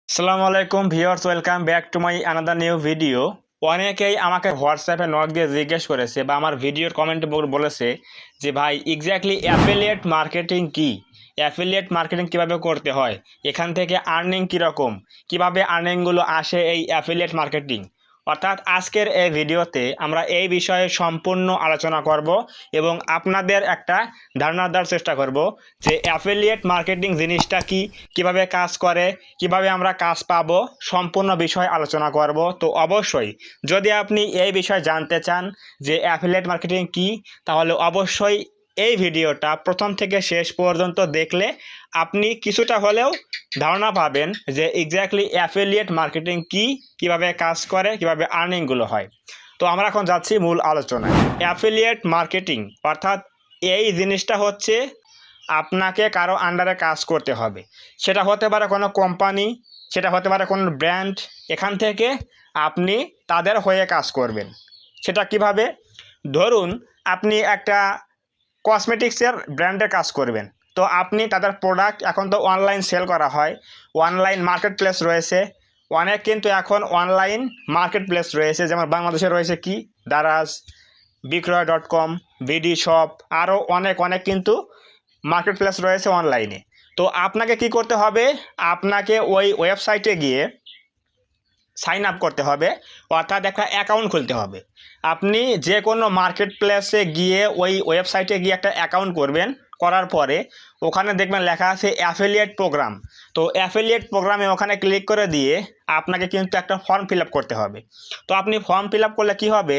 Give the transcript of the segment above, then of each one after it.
আসসালামু আলাইকুম viewers, welcome back to my another new video. অনেকেই আমাকে হোয়াটসঅ্যাপে নক দিয়ে জিজ্ঞেস করেছে বা আমার ভিডিওর কমেন্টে বলেছে যে ভাই এক্স্যাক্টলি অ্যাফিলিয়েট মার্কেটিং কি, অ্যাফিলিয়েট মার্কেটিং কিভাবে করতে হয়, এখান থেকে আর্নিং কীরকম, কিভাবে আর্নিংগুলো আসে এই অ্যাফিলিয়েট মার্কেটিং। অর্থাৎ আজকের এই ভিডিওতে আমরা এই বিষয়ে সম্পূর্ণ আলোচনা করব এবং আপনাদের একটা ধারণা দেওয়ার চেষ্টা করব যে অ্যাফিলিয়েট মার্কেটিং জিনিসটা কি, কিভাবে কাজ করে, কিভাবে আমরা কাজ পাবো, সম্পূর্ণ বিষয় আলোচনা করব। তো অবশ্যই যদি আপনি এই বিষয়ে জানতে চান যে অ্যাফিলিয়েট মার্কেটিং কি, তাহলে অবশ্যই এই ভিডিওটা প্রথম থেকে শেষ পর্যন্ত দেখলে আপনি কিছুটা হলেও ধারণা পাবেন যে এক্স্যাক্টলি অ্যাফিলিয়েট মার্কেটিং কি, কিভাবে কাজ করে, কিভাবে আর্নিংগুলো হয়। তো আমরা এখন যাচ্ছি মূল আলোচনায়। অ্যাফিলিয়েট মার্কেটিং অর্থাৎ এই জিনিসটা হচ্ছে আপনাকে কারো আন্ডারে কাজ করতে হবে। সেটা হতে পারে কোনো কোম্পানি, সেটা হতে পারে কোনো ব্র্যান্ড। এখান থেকে আপনি তাদের হয়ে কাজ করবেন। সেটা কিভাবে? ধরুন আপনি একটা কসমেটিক্সের ব্র্যান্ডে কাজ করবেন, তো আপনি তাদের প্রোডাক্ট, এখন তো অনলাইন সেল করা হয়, অনলাইন মার্কেট প্লেস রয়েছে অনেক, কিন্তু এখন অনলাইন মার্কেট প্লেস রয়েছে, যেমন বাংলাদেশে রয়েছে কি দারাজ, বিক্রয়.com, বিডি শপ, আরও অনেক অনেক কিন্তু মার্কেট প্লেস রয়েছে অনলাইনে। তো আপনাকে কি করতে হবে? আপনাকে ওই ওয়েবসাইটে গিয়ে সাইন আপ করতে হবে, অর্থাৎ একটা অ্যাকাউন্ট খুলতে হবে। আপনি যে কোনো মার্কেট প্লেসে গিয়ে ওই ওয়েবসাইটে গিয়ে একটা অ্যাকাউন্ট করবেন, করার পরে ওখানে দেখবেন লেখা আছে অ্যাফিলিয়েট প্রোগ্রাম। তো অ্যাফিলিয়েট প্রোগ্রামে ওখানে ক্লিক করে দিয়ে আপনাকে কিন্তু একটা ফর্ম ফিল আপ করতে হবে। তো আপনি ফর্ম ফিল আপ করলে কী হবে,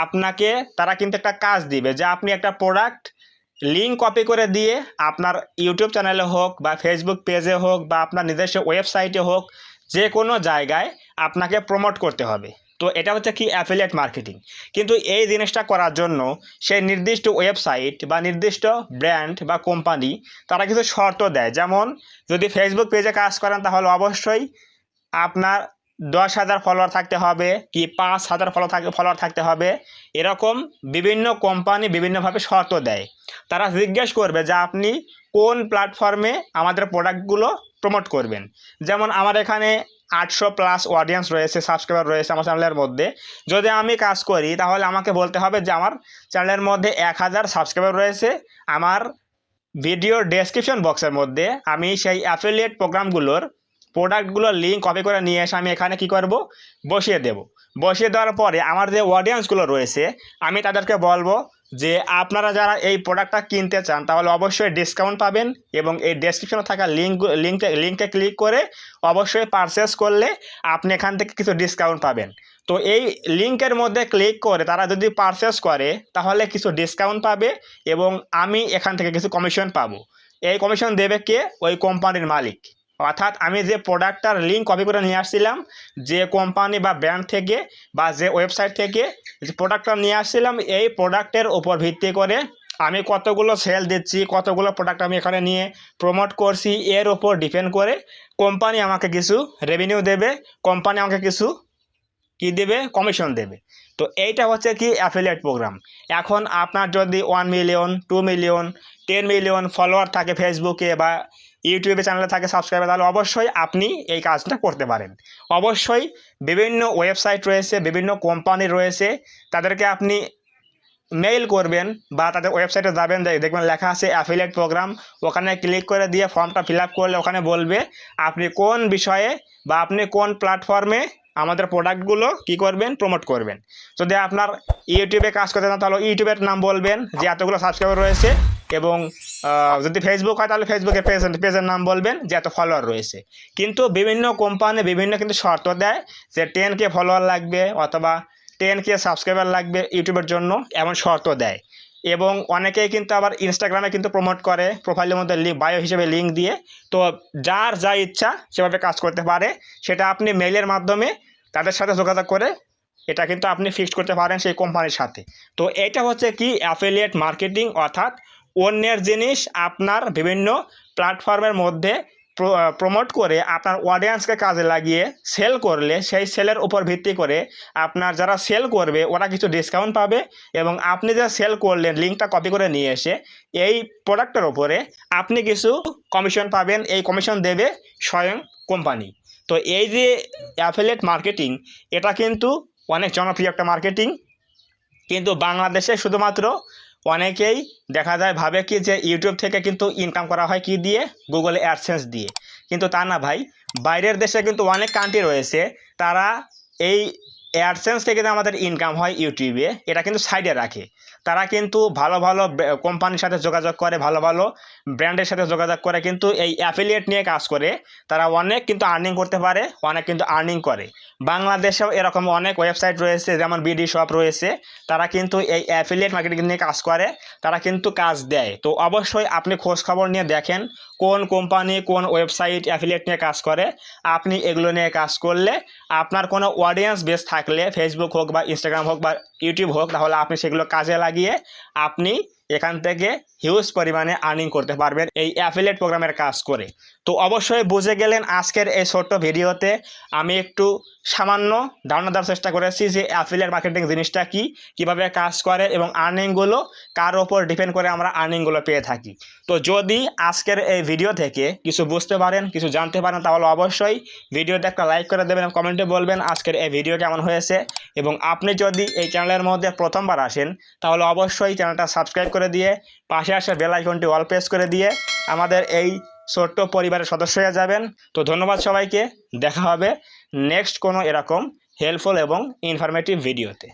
আপনাকে তারা কিন্তু একটা কাজ দিবে যে আপনি একটা প্রোডাক্ট লিঙ্ক কপি করে দিয়ে আপনার ইউটিউব চ্যানেলে হোক বা ফেসবুক পেজে হোক বা আপনার নিজস্ব ওয়েবসাইটে হোক, যে কোনো জায়গায় আপনাকে প্রমোট করতে হবে। তো এটা হচ্ছে কি অ্যাফিলিয়েট মার্কেটিং। কিন্তু এই জিনিসটা করার জন্য সেই নির্দিষ্ট ওয়েবসাইট বা নির্দিষ্ট ব্র্যান্ড বা কোম্পানি তারা কিছু শর্ত দেয়। যেমন যদি ফেসবুক পেজে কাজ করেন তাহলে অবশ্যই আপনার 10,000 ফলোয়ার থাকতে হবে কি 5,000 ফলোয়ার থাকতে হবে। এরকম বিভিন্ন কোম্পানি বিভিন্নভাবে শর্ত দেয়। তারা জিজ্ঞেস করবে যে আপনি কোন প্ল্যাটফর্মে আমাদের প্রোডাক্টগুলো প্রমোট করবেন। যেমন আমার এখানে 800+ অডিয়েন্স রয়েছে, সাবস্ক্রাইবার রয়েছে আমার চ্যানেলের মধ্যে। যদি আমি কাজ করি তাহলে আমাকে বলতে হবে যে আমার চ্যানেলের মধ্যে 1000 সাবস্ক্রাইবার রয়েছে। আমার ভিডিওর ডেসক্রিপশন বক্সের মধ্যে আমি সেই অ্যাফিলিয়েট প্রোগ্রামগুলোর প্রোডাক্টগুলোর লিঙ্ক কপি করে নিয়ে এসে আমি এখানে কি করব, বসিয়ে দেব। বসিয়ে দেওয়ার পরে আমার যে অডিয়েন্সগুলো রয়েছে আমি তাদেরকে বলবো যে আপনারা যারা এই প্রোডাক্টটা কিনতে চান তাহলে অবশ্যই ডিসকাউন্ট পাবেন, এবং এই ডেসক্রিপশনে থাকা লিঙ্কে ক্লিক করে অবশ্যই পারচেস করলে আপনি এখান থেকে কিছু ডিসকাউন্ট পাবেন। তো এই লিঙ্কের মধ্যে ক্লিক করে তারা যদি পারচেস করে তাহলে কিছু ডিসকাউন্ট পাবে এবং আমি এখান থেকে কিছু কমিশন পাবো। এই কমিশন দেবে কে? ওই কোম্পানির মালিক। অর্থাৎ আমি যে প্রোডাক্টটার লিঙ্ক কপি করে নিয়ে আসছিলাম, যে কোম্পানি বা ব্র্যান্ড থেকে বা যে ওয়েবসাইট থেকে যে প্রোডাক্টটা নিয়ে আসছিলাম, এই প্রোডাক্টের ওপর ভিত্তি করে আমি কতগুলো সেল দিচ্ছি, কতগুলো প্রোডাক্ট আমি এখানে নিয়ে প্রমোট করছি, এর ওপর ডিপেন্ড করে কোম্পানি আমাকে কিছু রেভিনিউ দেবে, কোম্পানি আমাকে কিছু কি দেবে, কমিশন দেবে। তো এইটা হচ্ছে কি অ্যাফিলিয়েট প্রোগ্রাম। এখন আপনার যদি 1 মিলিয়ন, 2 মিলিয়ন, 10 মিলিয়ন ফলোয়ার থাকে ফেসবুকে বা ইউটিউবে চ্যানেলে থাকে সাবস্ক্রাইবার, তাহলে অবশ্যই আপনি এই কাজটা করতে পারেন। অবশ্যই বিভিন্ন ওয়েবসাইট রয়েছে, বিভিন্ন কোম্পানি রয়েছে, তাদেরকে আপনি মেইল করবেন বা তাদের ওয়েবসাইটে যাবেন, দেখবেন লেখা আছে অ্যাফিলিয়েট প্রোগ্রাম। ওখানে ক্লিক করে দিয়ে ফর্মটা ফিল আপ করলে ওখানে বলবে আপনি কোন বিষয়ে বা আপনি কোন প্ল্যাটফর্মে আমাদের প্রোডাক্টগুলো কি করবেন, প্রমোট করবেন। যদি আপনার ইউটিউবে কাজ করতে চান তাহলে ইউটিউবের নাম বলবেন যে এতগুলো সাবস্ক্রাইবার রয়েছে, এবং যদি ফেসবুক হয় তাহলে ফেসবুকের পেজের নাম বলবেন যে এত ফলোয়ার রয়েছে। কিন্তু বিভিন্ন কোম্পানি বিভিন্ন কিন্তু শর্ত দেয় যে 10K ফলোয়ার লাগবে অথবা 10K সাবস্ক্রাইবার লাগবে ইউটিউবের জন্য, এমন শর্ত দেয়। এবং অনেকেই কিন্তু আবার ইনস্টাগ্রামে কিন্তু প্রমোট করে প্রোফাইলের মধ্যে বায়ো হিসেবে লিঙ্ক দিয়ে। তো যার যা ইচ্ছা সেভাবে কাজ করতে পারে, সেটা আপনি মেইলের মাধ্যমে তাদের সাথে যোগাযোগ করে এটা কিন্তু আপনি ফিক্সড করতে পারেন সেই কোম্পানির সাথে। তো এটা হচ্ছে কি অ্যাফিলিয়েট মার্কেটিং, অর্থাৎ অন্যের জিনিস আপনার বিভিন্ন প্ল্যাটফর্মের মধ্যে প্রমোট করে আপনার অডিয়েন্সকে কাজে লাগিয়ে সেল করলে সেই সেলের উপর ভিত্তি করে আপনার যারা সেল করবে ওরা কিছু ডিসকাউন্ট পাবে, এবং আপনি যা সেল করলেন লিঙ্কটা কপি করে নিয়ে এসে এই প্রোডাক্টের ওপরে আপনি কিছু কমিশন পাবেন। এই কমিশন দেবে স্বয়ং কোম্পানি। তো এই যে অ্যাফিলিয়েট মার্কেটিং, এটা কিন্তু অনেক জনপ্রিয় একটা মার্কেটিং, কিন্তু বাংলাদেশে শুধুমাত্র অনেকেই দেখা যায় ভাবে কি যে ইউটিউব থেকে কিন্তু ইনকাম করা হয় কি দিয়ে, গুগল অ্যাডসেন্স দিয়ে, কিন্তু তা না ভাই। বাইরের দেশে কিন্তু অনেক কান্ট্রি রয়েছে, তারা এই অ্যাডসেন্স থেকে যে আমাদের ইনকাম হয় ইউটিউবে, এটা কিন্তু সাইডে রাখে। তারা কিন্তু ভালো ভালো কোম্পানির সাথে যোগাযোগ করে, ভালো ভালো ব্র্যান্ডের সাথে যোগাযোগ করে, কিন্তু এই অ্যাফিলিয়েট নিয়ে কাজ করে তারা অনেক কিন্তু আর্নিং করতে পারে, অনেক কিন্তু আর্নিং করে। বাংলাদেশেও এরকম অনেক ওয়েবসাইট রয়েছে, যেমন বিডি শপ রয়েছে, তারা কিন্তু এই অ্যাফিলিয়েট মার্কেটিং নিয়ে কাজ করে, তারা কিন্তু কাজ দেয়। তো অবশ্যই আপনি খোঁজ খবর নিয়ে দেখেন কোন কোম্পানি কোন ওয়েবসাইট অ্যাফিলিয়েট নিয়ে কাজ করে। আপনি এগুলো নিয়ে কাজ করলে আপনার কোনো অডিয়েন্স বেস থাকলে, ফেসবুক হোক বা ইনস্টাগ্রাম হোক বা ইউটিউব হোক, তাহলে আপনি সেগুলো কাজে লাগিয়ে আপনি এখান থেকে হিউজ পরিমাণে আর্নিং করতে পারবেন এই অ্যাফিলিয়েট প্রোগ্রামের কাজ করে। তো অবশ্যই বুঝে গেলেন আজকের এই ছোট্ট ভিডিওতে আমি একটু সামান্য ধারণা দেওয়ার চেষ্টা করেছি যে অ্যাফিলিয়েট মার্কেটিং জিনিসটা কি, কিভাবে কাজ করে এবং আর্নিংগুলো কার ওপর ডিপেন্ড করে আমরা আর্নিংগুলো পেয়ে থাকি। তো যদি আজকের এই ভিডিও থেকে কিছু বুঝতে পারেন, কিছু জানতে পারেন, তাহলে অবশ্যই ভিডিওতে একটা লাইক করে দেবেন এবং কমেন্টে বলবেন আজকের এই ভিডিও কেমন হয়েছে। এবং আপনি যদি এই চ্যানেলের মধ্যে প্রথমবার আসেন, তাহলে অবশ্যই চ্যানেলটা সাবস্ক্রাইব করে দিয়ে পাশে আসা বেল আইকনটি অল প্রেস করে দিয়ে আমাদের এই ছোট্ট পরিবারের সদস্য হয়ে যাবেন। তো ধন্যবাদ সবাইকে, দেখা হবে নেক্সট কোনো এরকম হেল্পফুল এবং ইনফরমেটিভ ভিডিওতে।